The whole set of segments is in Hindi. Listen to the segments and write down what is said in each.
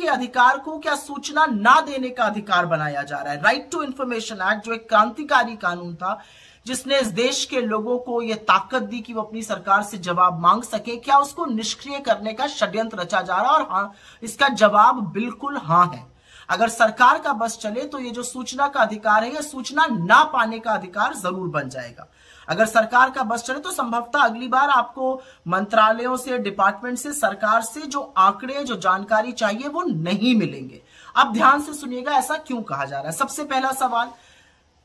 के अधिकार को क्या सूचना ना देने का अधिकार बनाया जा रहा है। राइट टू इंफॉर्मेशन एक्ट जो एक क्रांतिकारी कानून था, जिसने इस देश के लोगों को यह ताकत दी कि वो अपनी सरकार से जवाब मांग सके, क्या उसको निष्क्रिय करने का षड्यंत्र रचा जा रहा है? और हाँ, इसका जवाब बिल्कुल हाँ है। अगर सरकार का बस चले तो ये जो सूचना का अधिकार है, यह सूचना ना पाने का अधिकार जरूर बन जाएगा। अगर सरकार का बस चले तो संभवतः अगली बार आपको मंत्रालयों से, डिपार्टमेंट से, सरकार से जो आंकड़े, जो जानकारी चाहिए वो नहीं मिलेंगे। अब ध्यान से सुनिएगा ऐसा क्यों कहा जा रहा है। सबसे पहला सवाल,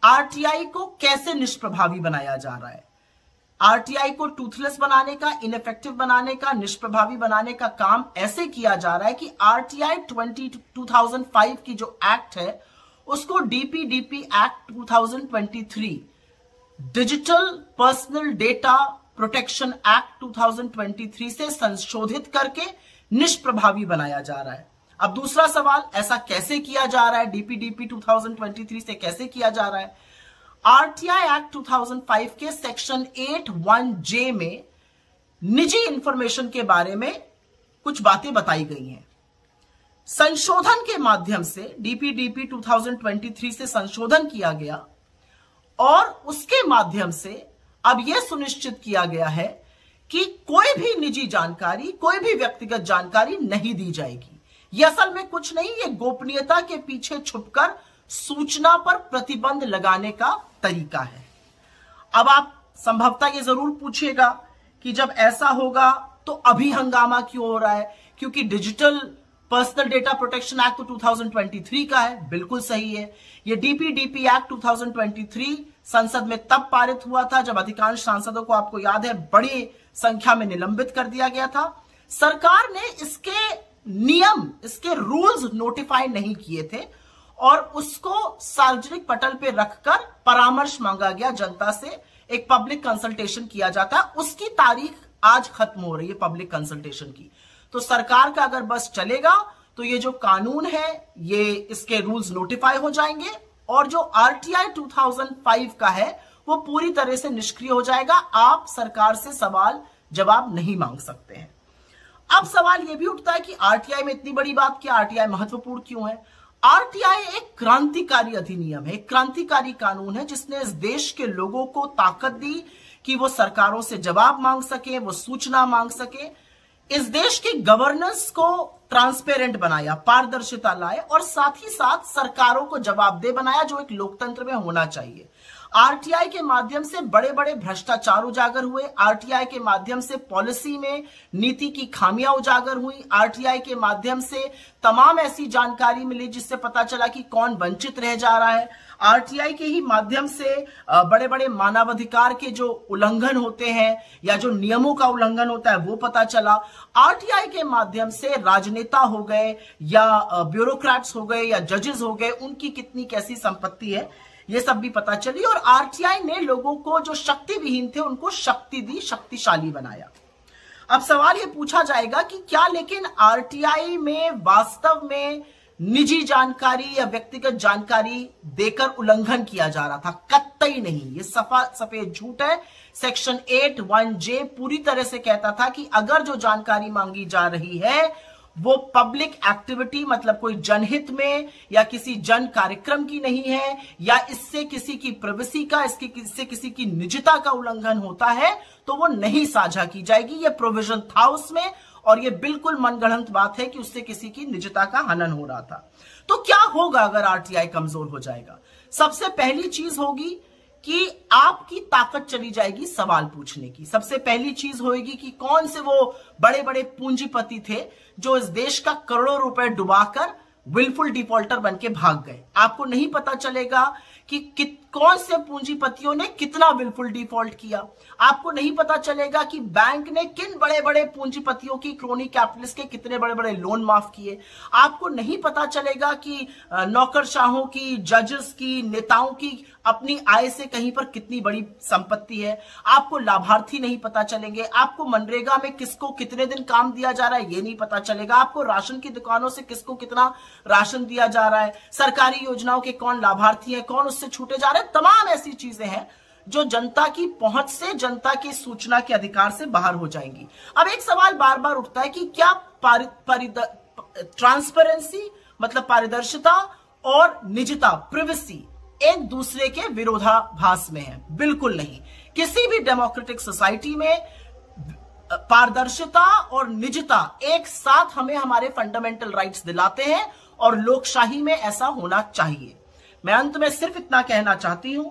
आरटीआई को कैसे निष्प्रभावी बनाया जा रहा है? आरटीआई को टूथलेस बनाने का, इनइफेक्टिव बनाने का, निष्प्रभावी बनाने का काम ऐसे किया जा रहा है कि आरटीआई 2005 की जो एक्ट है उसको DPDP act 2023, digital personal data protection act 2023 से संशोधित करके निष्प्रभावी बनाया जा रहा है। अब दूसरा सवाल, ऐसा कैसे किया जा रहा है? डीपीडीपी 2023 से कैसे किया जा रहा है? आरटीआई एक्ट 2005 के सेक्शन 8(1)J में निजी इंफॉर्मेशन के बारे में कुछ बातें बताई गई हैं। संशोधन के माध्यम से डीपीडीपी 2023 से संशोधन किया गया और उसके माध्यम से अब यह सुनिश्चित किया गया है कि कोई भी निजी जानकारी, कोई भी व्यक्तिगत जानकारी नहीं दी जाएगी। यह असल में कुछ नहीं, ये गोपनीयता के पीछे छुपकर सूचना पर प्रतिबंध लगाने का तरीका है। अब आप संभवतः ये जरूर पूछेगा कि जब ऐसा होगा तो अभी हंगामा क्यों हो रहा है? क्योंकि digital personal data protection act तो 2023 का है। बिल्कुल सही है। ये डीपीडीपी एक्ट 2023 संसद में तब पारित हुआ था जब अधिकांश सांसदों को, आपको याद है, बड़ी संख्या में निलंबित कर दिया गया था। सरकार ने इसके नियम, इसके रूल्स नोटिफाई नहीं किए थे और उसको सार्वजनिक पटल पे रखकर परामर्श मांगा गया जनता से। एक पब्लिक कंसल्टेशन किया जाता है, उसकी तारीख आज खत्म हो रही है पब्लिक कंसल्टेशन की। तो सरकार का अगर बस चलेगा तो ये जो कानून है, ये इसके रूल्स नोटिफाई हो जाएंगे और जो आरटीआई 2005 का है वो पूरी तरह से निष्क्रिय हो जाएगा। आप सरकार से सवाल जवाब नहीं मांग सकते हैं। अब सवाल यह भी उठता है कि आरटीआई में इतनी बड़ी बात क्या? आरटीआई महत्वपूर्ण क्यों है? आरटीआई एक क्रांतिकारी अधिनियम है, एक क्रांतिकारी कानून है जिसने इस देश के लोगों को ताकत दी कि वो सरकारों से जवाब मांग सके, वो सूचना मांग सके। इस देश की गवर्नेंस को ट्रांसपेरेंट बनाया, पारदर्शिता लाए और साथ ही साथ सरकारों को जवाबदेह बनाया, जो एक लोकतंत्र में होना चाहिए। आरटीआई के माध्यम से बड़े बड़े भ्रष्टाचार उजागर हुए। आरटीआई के माध्यम से पॉलिसी में नीति की खामियां उजागर हुई। आरटीआई के माध्यम से तमाम ऐसी जानकारी मिली जिससे पता चला कि कौन वंचित रह जा रहा है। आरटीआई के ही माध्यम से बड़े बड़े मानवाधिकार के जो उल्लंघन होते हैं या जो नियमों का उल्लंघन होता है वो पता चला। आरटीआई के माध्यम से राजनेता हो गए या ब्यूरोक्रेट्स हो गए या जजेस हो गए, उनकी कितनी कैसी संपत्ति है ये सब भी पता चली। और आरटीआई ने लोगों को जो शक्ति विहीन थे उनको शक्ति दी, शक्तिशाली बनाया। अब सवाल ये पूछा जाएगा कि क्या लेकिन आरटीआई में वास्तव में निजी जानकारी या व्यक्तिगत जानकारी देकर उल्लंघन किया जा रहा था? कतई नहीं, ये सफा सफेद झूठ है। सेक्शन 8(1)J पूरी तरह से कहता था कि अगर जो जानकारी मांगी जा रही है वो पब्लिक एक्टिविटी, मतलब कोई जनहित में या किसी जन कार्यक्रम की नहीं है या इससे किसी की प्राइवेसी का, इससे किसी की निजता का उल्लंघन होता है, तो वो नहीं साझा की जाएगी। ये प्रोविजन था उसमें और ये बिल्कुल मनगढ़ंत बात है कि उससे किसी की निजता का हनन हो रहा था। तो क्या होगा अगर आरटीआई कमजोर हो जाएगा? सबसे पहली चीज होगी कि आपकी ताकत चली जाएगी सवाल पूछने की। सबसे पहली चीज होगी कि कौन से वो बड़े बड़े पूंजीपति थे जो इस देश का करोड़ों रुपए डुबाकर विलफुल डिफॉल्टर बनके भाग गए। आपको नहीं पता चलेगा कि कौन से पूंजीपतियों ने कितना विलफुल डिफॉल्ट किया। आपको नहीं पता चलेगा कि बैंक ने किन बड़े बड़े पूंजीपतियों की, क्रोनी कैपिटलिस्ट के कितने बड़े बड़े लोन माफ किए। आपको नहीं पता चलेगा कि नौकरशाहों की, जजेस की, नेताओं की अपनी आय से कहीं पर कितनी बड़ी संपत्ति है। आपको लाभार्थी नहीं पता चलेंगे। आपको मनरेगा में किसको कितने दिन काम दिया जा रहा है ये नहीं पता चलेगा। आपको राशन की दुकानों से किसको कितना राशन दिया जा रहा है, सरकारी योजनाओं के कौन लाभार्थी है, कौन उससे छूटे जा रहे हैं। तमाम ऐसी चीजें हैं जो जनता की पहुंच से, जनता की सूचना के अधिकार से बाहर हो जाएंगी। अब एक सवाल बार बार उठता है कि क्या ट्रांसपेरेंसी मतलब पारदर्शिता और निजता प्रिवेसी एक दूसरे के विरोधाभास में है? बिल्कुल नहीं। किसी भी डेमोक्रेटिक सोसाइटी में पारदर्शिता और निजता एक साथ हमें हमारे फंडामेंटल राइट्स दिलाते हैं और लोकशाही में ऐसा होना चाहिए। मैं अंत में सिर्फ इतना कहना चाहती हूं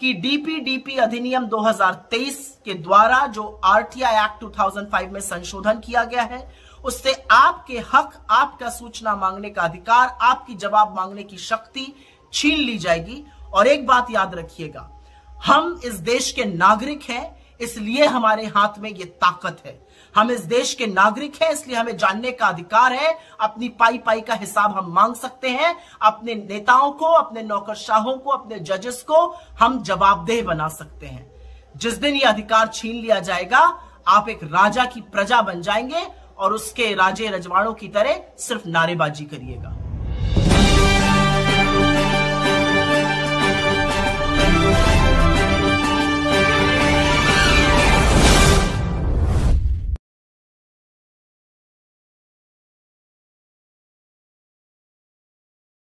कि डीपीडीपी अधिनियम 2023 के द्वारा जो आरटीआई एक्ट 2005 में संशोधन किया गया है, उससे आपके हक, आपका सूचना मांगने का अधिकार, आपकी जवाब मांगने की शक्ति छीन ली जाएगी। और एक बात याद रखिएगा, हम इस देश के नागरिक हैं, इसलिए हमारे हाथ में ये ताकत है। हम इस देश के नागरिक हैं, इसलिए हमें जानने का अधिकार है। अपनी पाई पाई का हिसाब हम मांग सकते हैं। अपने नेताओं को, अपने नौकरशाहों को, अपने जजेस को हम जवाबदेह बना सकते हैं। जिस दिन ये अधिकार छीन लिया जाएगा, आप एक राजा की प्रजा बन जाएंगे और उसके राजे रजवाड़ों की तरह सिर्फ नारेबाजी करिएगा।